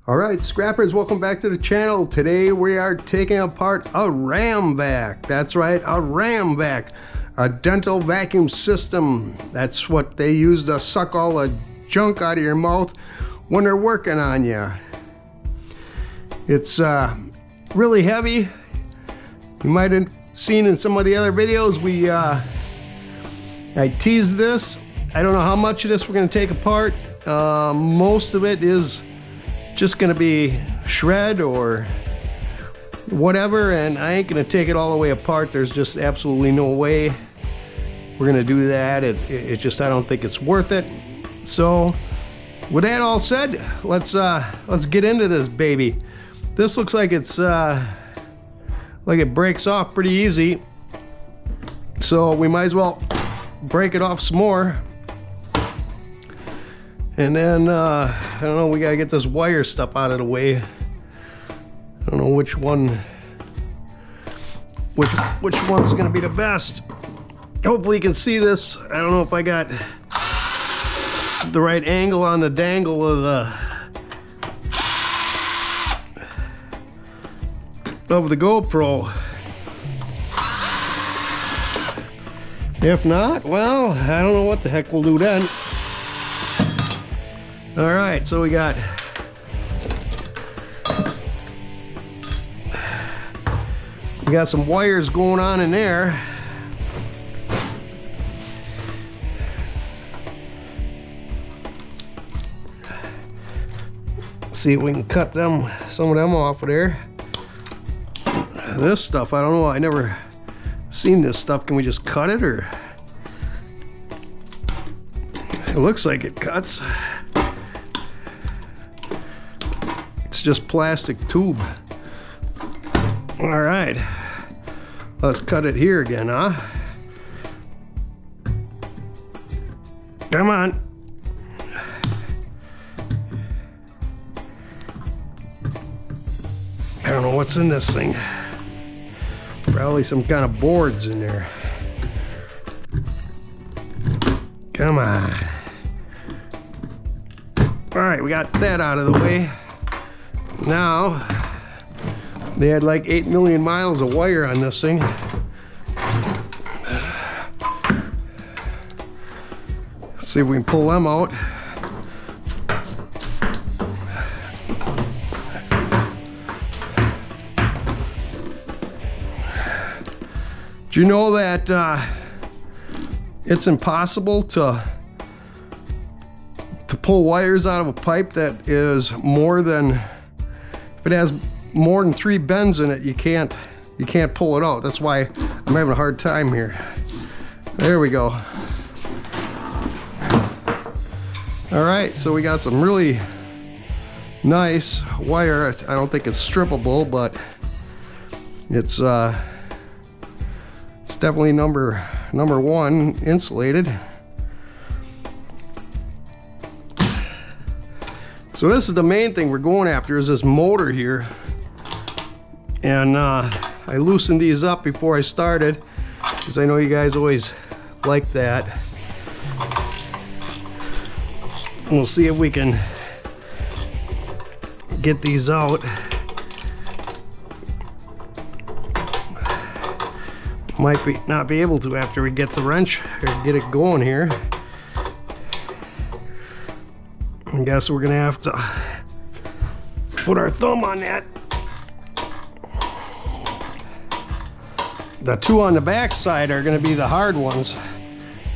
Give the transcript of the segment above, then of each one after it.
Alright, scrappers, welcome back to the channel. Today we are taking apart a ram vac. That's right, a ram vac. A dental vacuum system. That's what they use to suck all the junk out of your mouth when they're working on you. It's really heavy. You might have seen in some of the other videos, I teased this. I don't know how much of this we're going to take apart. Most of it is just gonna be shred or whatever, and I ain't gonna take it all the way apart. There's just absolutely no way we're gonna do that. It just, I don't think it's worth it. So with that all said, let's get into this baby. This looks like it's like it breaks off pretty easy, so we might as well break it off some more. And then, I don't know, we gotta get this wire stuff out of the way. I don't know which one's gonna be the best. Hopefully you can see this. I don't know if I got the right angle on the dangle of the GoPro. If not, well, I don't know what the heck we'll do then. All right, so we got some wires going on in there. See if we can cut some of them off of there. This stuff, I don't know, I never seen this stuff. Can we just cut it, or? It looks like it cuts. It's just plastic tube. All right, let's cut it here again, huh? Come on. I don't know what's in this thing. Probably some kind of boards in there. Come on. All right, we got that out of the way. Now, they had like 8 million miles of wire on this thing. Let's see if we can pull them out. Do you know that it's impossible to pull wires out of a pipe that is more than, if it has more than 3 bends in it, you can't pull it out. That's why I'm having a hard time here. There we go. All right, so we got some really nice wire. I don't think it's strippable, but it's definitely number 1 insulated. So this is the main thing we're going after, is this motor here. And I loosened these up before I started, because I know you guys always like that. And we'll see if we can get these out. Might not be able to after we get the wrench or get it going here. I guess we're gonna have to put our thumb on that. The 2 on the back side are gonna be the hard ones.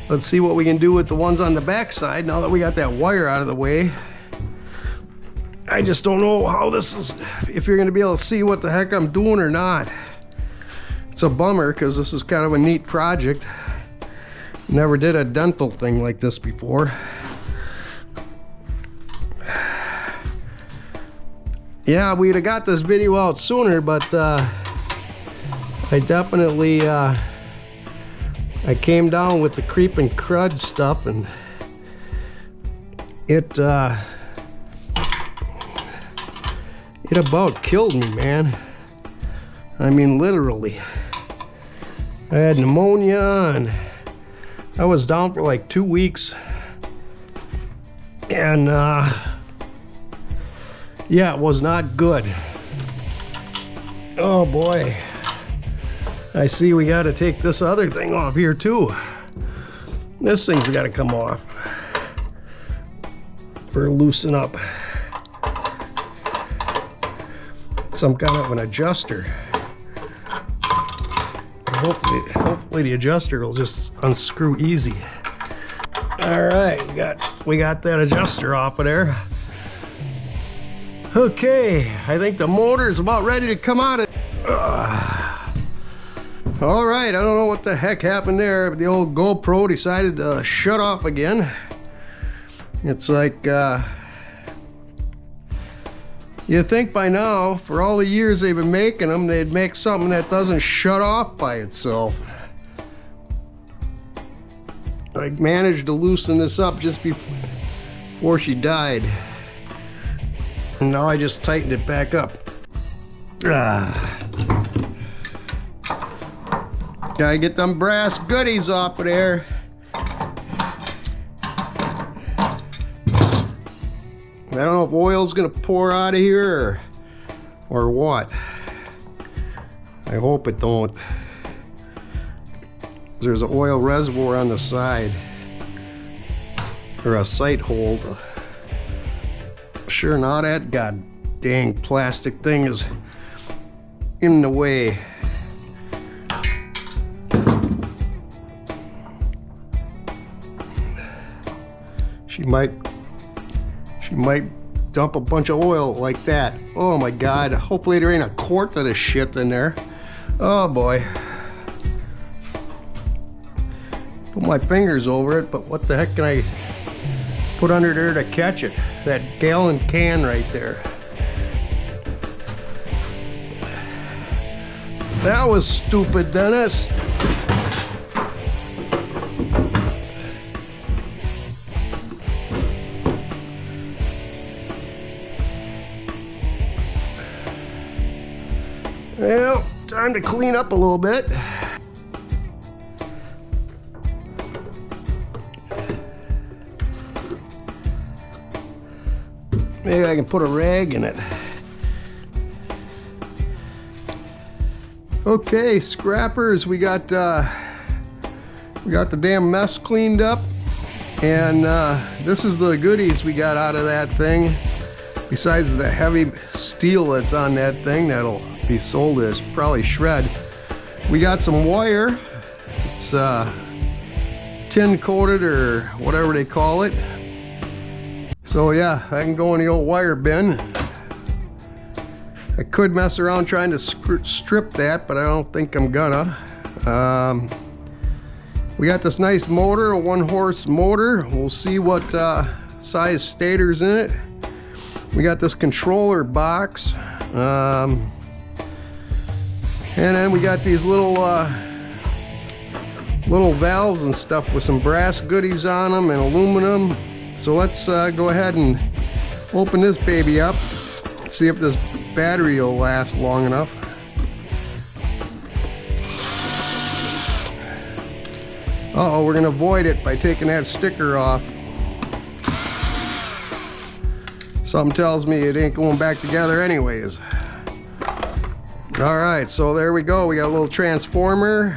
Let's see what we can do with the ones on the back side now that we got that wire out of the way. I just don't know how this is, if you're gonna be able to see what the heck I'm doing or not. It's a bummer, because this is kind of a neat project. Never did a dental thing like this before. Yeah, we'd have got this video out sooner, but I definitely I came down with the creeping crud stuff, and it about killed me, man. I mean, literally. I had pneumonia, and I was down for like 2 weeks, and Yeah, it was not good. Oh boy. I see we got to take this other thing off here too. This thing's got to come off. Or loosen up. Some kind of an adjuster. Hopefully the adjuster will just unscrew easy. All right, we got that adjuster off of there. Okay, I think the motor is about ready to come out of. All right, I don't know what the heck happened there, but the old GoPro decided to shut off again. It's like, you'd think by now, for all the years they've been making them, they'd make something that doesn't shut off by itself. I managed to loosen this up just before she died. And now I just tightened it back up. Gotta get them brass goodies off of there. I don't know if oil's gonna pour out of here or what. I hope it don't. There's an oil reservoir on the side, or a sight hold. Sure, now that god dang plastic thing is in the way. She might dump a bunch of oil like that. Oh my god, hopefully there ain't a quart of this shit in there. Oh boy. Put my fingers over it, but what the heck can I put under there to catch it? That gallon can right there. That was stupid, Dennis. Well, time to clean up a little bit. Maybe I can put a rag in it. Okay, scrappers, we got the damn mess cleaned up, and this is the goodies we got out of that thing. Besides the heavy steel that's on that thing that'll be sold as probably shred, we got some wire. It's tin coated or whatever they call it. So yeah, I can go in the old wire bin. I could mess around trying to strip that, but I don't think I'm gonna. We got this nice motor, a 1-horse motor. We'll see what size stator's in it. We got this controller box. And then we got these little valves and stuff with some brass goodies on them and aluminum. So let's go ahead and open this baby up, see if this battery will last long enough. Uh-oh, we're gonna avoid it by taking that sticker off. Something tells me it ain't going back together anyways. All right, so there we go. We got a little transformer.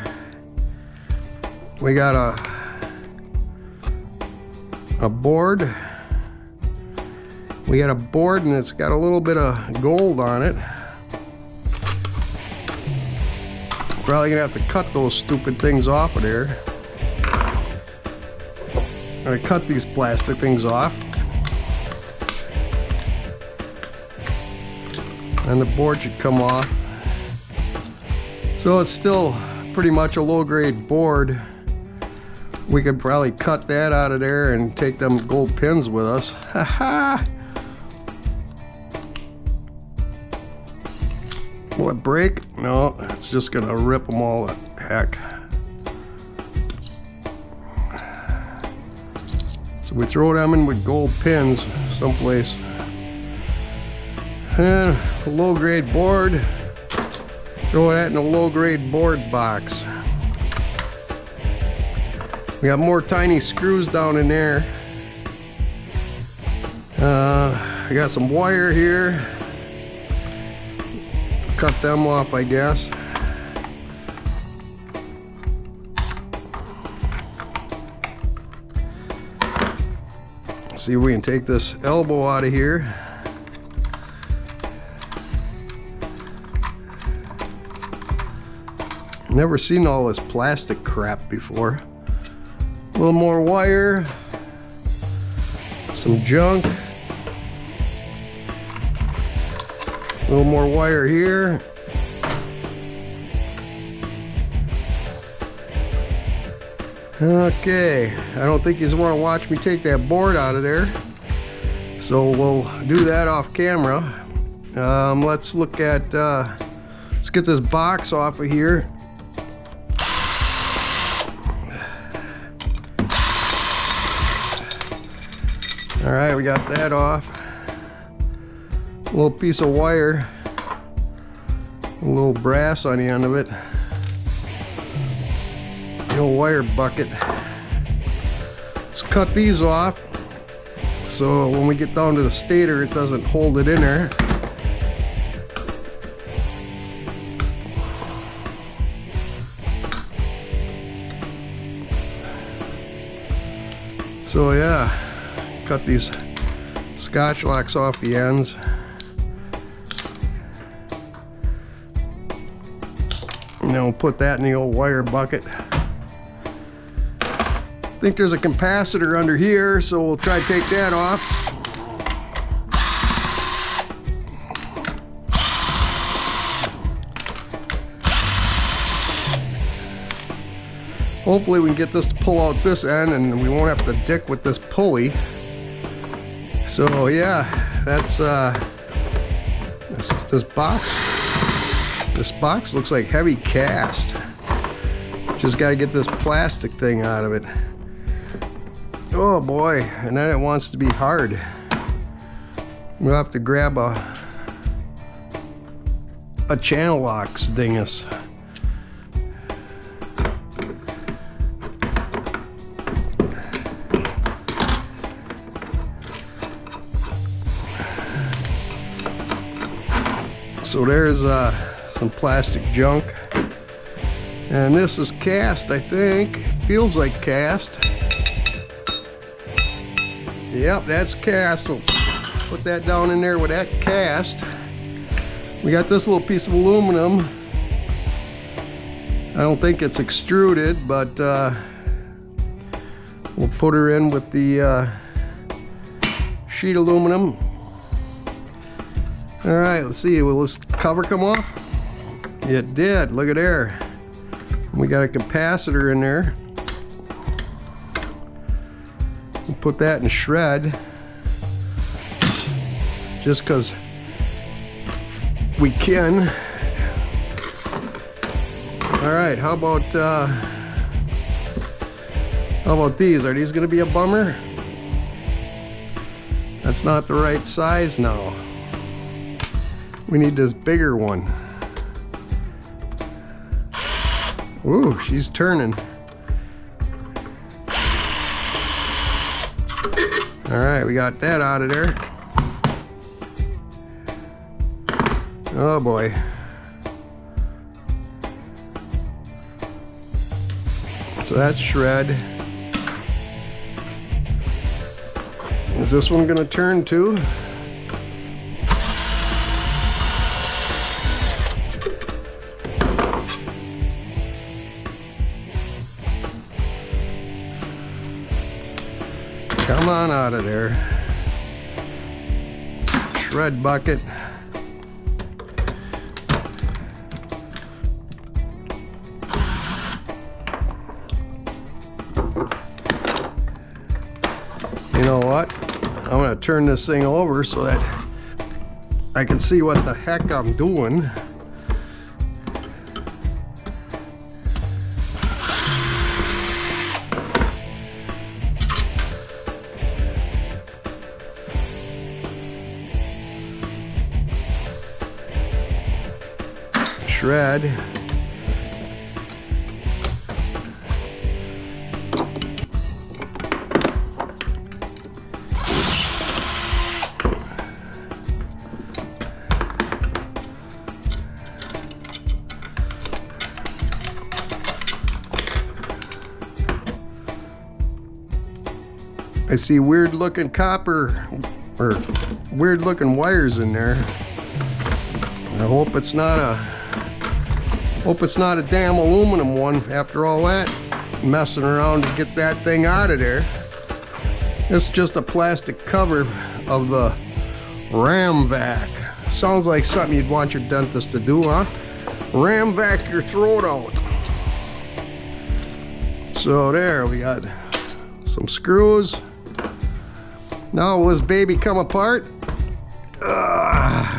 We got a board. We got a board and it's got a little bit of gold on it. Probably gonna have to cut those stupid things off of there. I'm gonna cut these plastic things off. And the board should come off. So it's still pretty much a low-grade board. We could probably cut that out of there and take them gold pins with us. Haha! Will it break? No, it's just gonna rip them all to heck. So we throw them in with gold pins someplace. And a low-grade board. Throw that in a low-grade board box. We got more tiny screws down in there. I got some wire here. Cut them off, I guess. See if we can take this elbow out of here. Never seen all this plastic crap before. A little more wire, some junk, a little more wire here. Okay, I don't think you want to watch me take that board out of there, so we'll do that off camera. Let's look at, let's get this box off of here. All right, we got that off. A little piece of wire, a little brass on the end of it. The old wire bucket. Let's cut these off so when we get down to the stator it doesn't hold it in there. So yeah, cut these Scotch locks off the ends. And then we'll put that in the old wire bucket. I think there's a capacitor under here, so we'll try to take that off. Hopefully we can get this to pull out this end and we won't have to dick with this pulley. So yeah, that's this box. This box looks like heavy cast. Just got to get this plastic thing out of it. Oh boy, and then it wants to be hard. We'll have to grab a channel locks dingus. So there's some plastic junk, and this is cast, I think. Feels like cast. Yep, that's cast. We'll put that down in there with that cast. We got this little piece of aluminum. I don't think it's extruded, but we'll put her in with the sheet aluminum. All right, let's see, will this cover come off? It did, look at there. We got a capacitor in there. We'll put that in shred, just because we can. All right, how about these? Are these gonna be a bummer? That's not the right size now. We need this bigger one. Ooh, she's turning. All right, we got that out of there. Oh boy. So that's shred. Is this one gonna turn too? Come on out of there. Shred bucket. You know what? I'm gonna turn this thing over so that I can see what the heck I'm doing. Shred. I see weird looking copper or weird looking wires in there. I hope it's not a damn aluminum one after all that messing around to get that thing out of there. It's just a plastic cover of the ram vac. Sounds like something you'd want your dentist to do, huh? Ram vac your throat out. So there, we got some screws. Now will this baby come apart?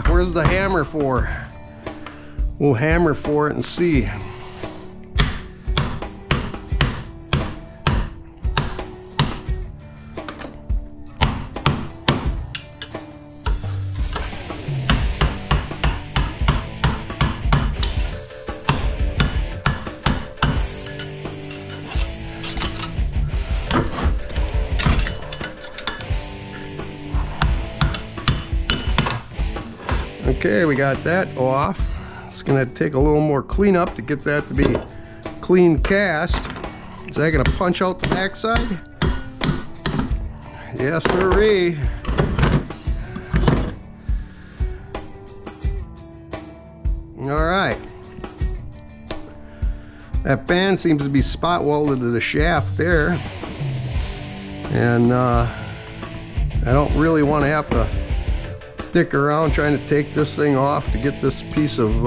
Where's the hammer for? We'll hammer for it and see. Okay, we got that off. It's gonna take a little more cleanup to get that to be clean cast. Is that gonna punch out the backside? Yes, sirree. All right. That fan seems to be spot welded to the shaft there. And I don't really want to have to stick around trying to take this thing off to get this piece of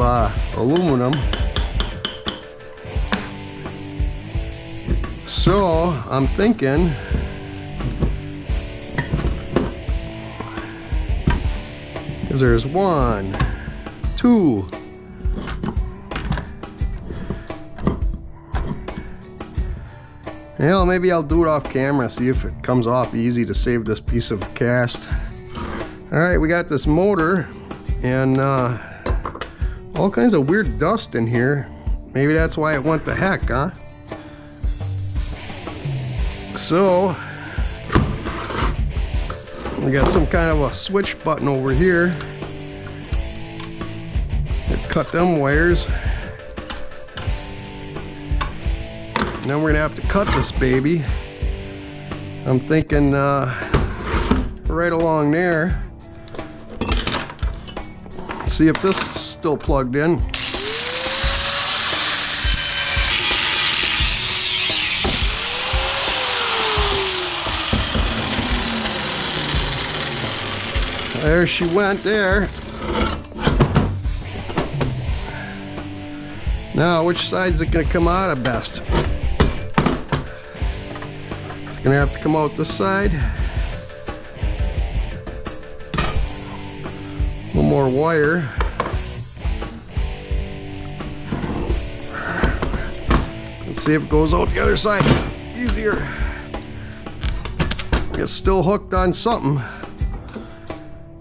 aluminum. So I'm thinking because there's 1, 2, well, maybe I'll do it off camera, see if it comes off easy to save this piece of cast. All right, we got this motor and all kinds of weird dust in here. Maybe that's why it went to heck, huh? So we got some kind of a switch button over here. Cut them wires. Now we're gonna have to cut this baby. I'm thinking right along there. See if this is still plugged in. There she went there. Now, which side's it gonna come out of best? It's gonna have to come out this side. More wire. Let's see if it goes out the other side easier. It's still hooked on something.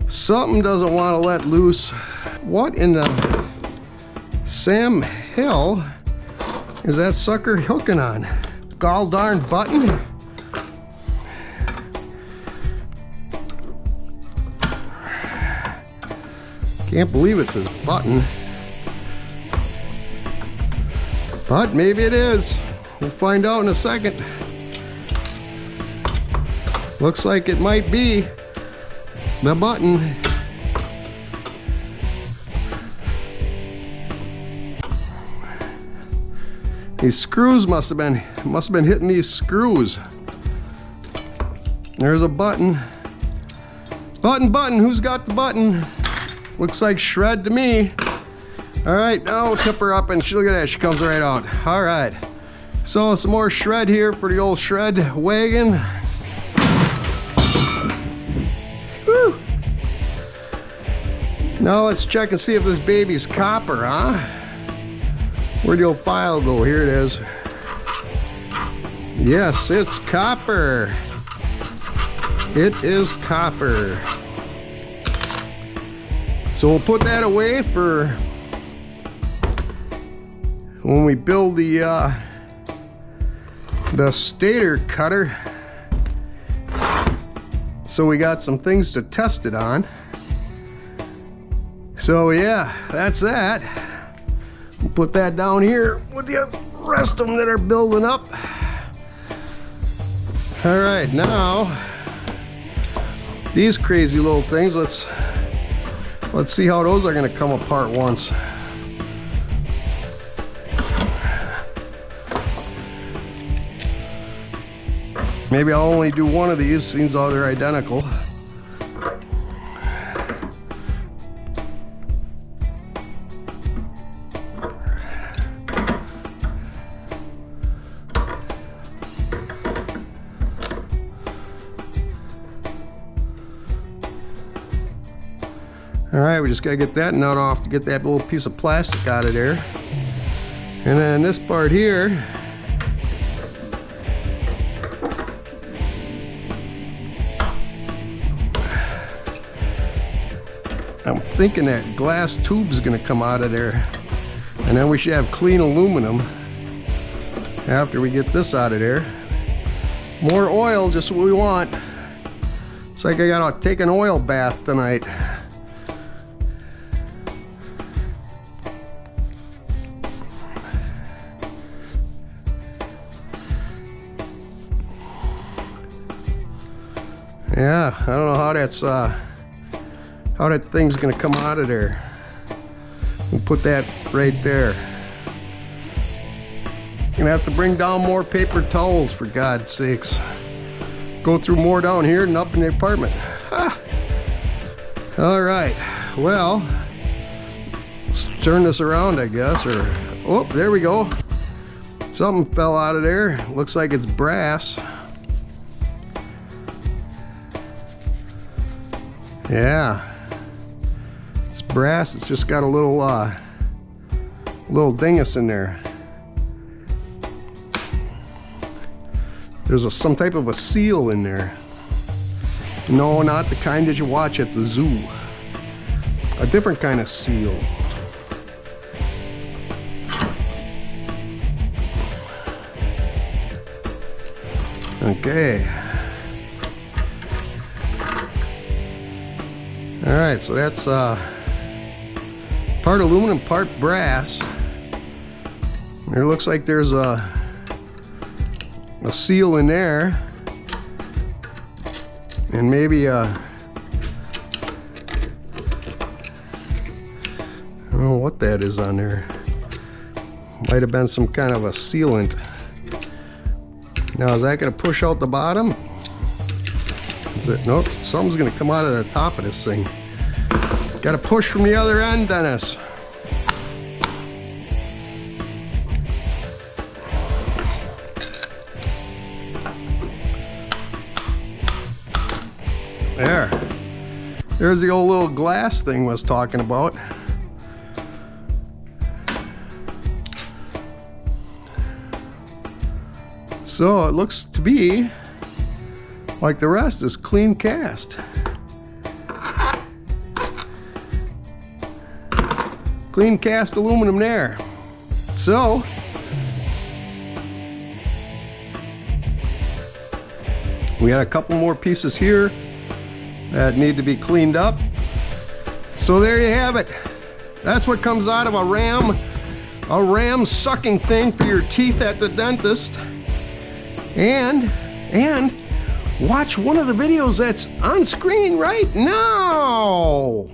Something doesn't want to let loose. What in the Sam hell is that sucker hooking on? Gall darn button? Can't believe it says button. But maybe it is. We'll find out in a second. Looks like it might be the button. These screws must have been hitting these screws. There's a button. Button, who's got the button? Looks like shred to me. All right, now we'll tip her up and look at that, she comes right out. All right, so some more shred here for the old shred wagon. Whew. Now let's check and see if this baby's copper, huh? Where'd the old file go? Here it is. Yes, it's copper. It is copper. So we'll put that away for when we build the stator cutter. So we got some things to test it on. So yeah, that's that. We'll put that down here with the rest of them that are building up. All right, now these crazy little things, let's see how those are going to come apart once. Maybe I'll only do one of these, since all they're identical. Alright, we just gotta get that nut off to get that little piece of plastic out of there. And then this part here, I'm thinking that glass tube's gonna come out of there. And then we should have clean aluminum after we get this out of there. More oil, just what we want. It's like I gotta take an oil bath tonight. Yeah, I don't know how that's how that thing's gonna come out of there. We'll put that right there. Gonna have to bring down more paper towels, for God's sakes. Go through more down here and up in the apartment. Ah. All right, well, let's turn this around, I guess, or, oh, there we go. Something fell out of there. Looks like it's brass. Yeah, it's brass. It's just got a little dingus in there. There's some type of a seal in there. No, not the kind that you watch at the zoo. A different kind of seal. Okay. Alright, so that's part aluminum, part brass. There looks like there's a seal in there. And maybe I don't know what that is on there. Might have been some kind of a sealant. Now, is that going to push out the bottom? Is it? Nope, something's going to come out of the top of this thing. Got to push from the other end, Dennis. There. There's the old little glass thing I was talking about. So it looks to be like the rest is clean cast. Clean cast aluminum there. So we got a couple more pieces here that need to be cleaned up. So there you have it. That's what comes out of a ram sucking thing for your teeth at the dentist. And watch one of the videos that's on screen right now.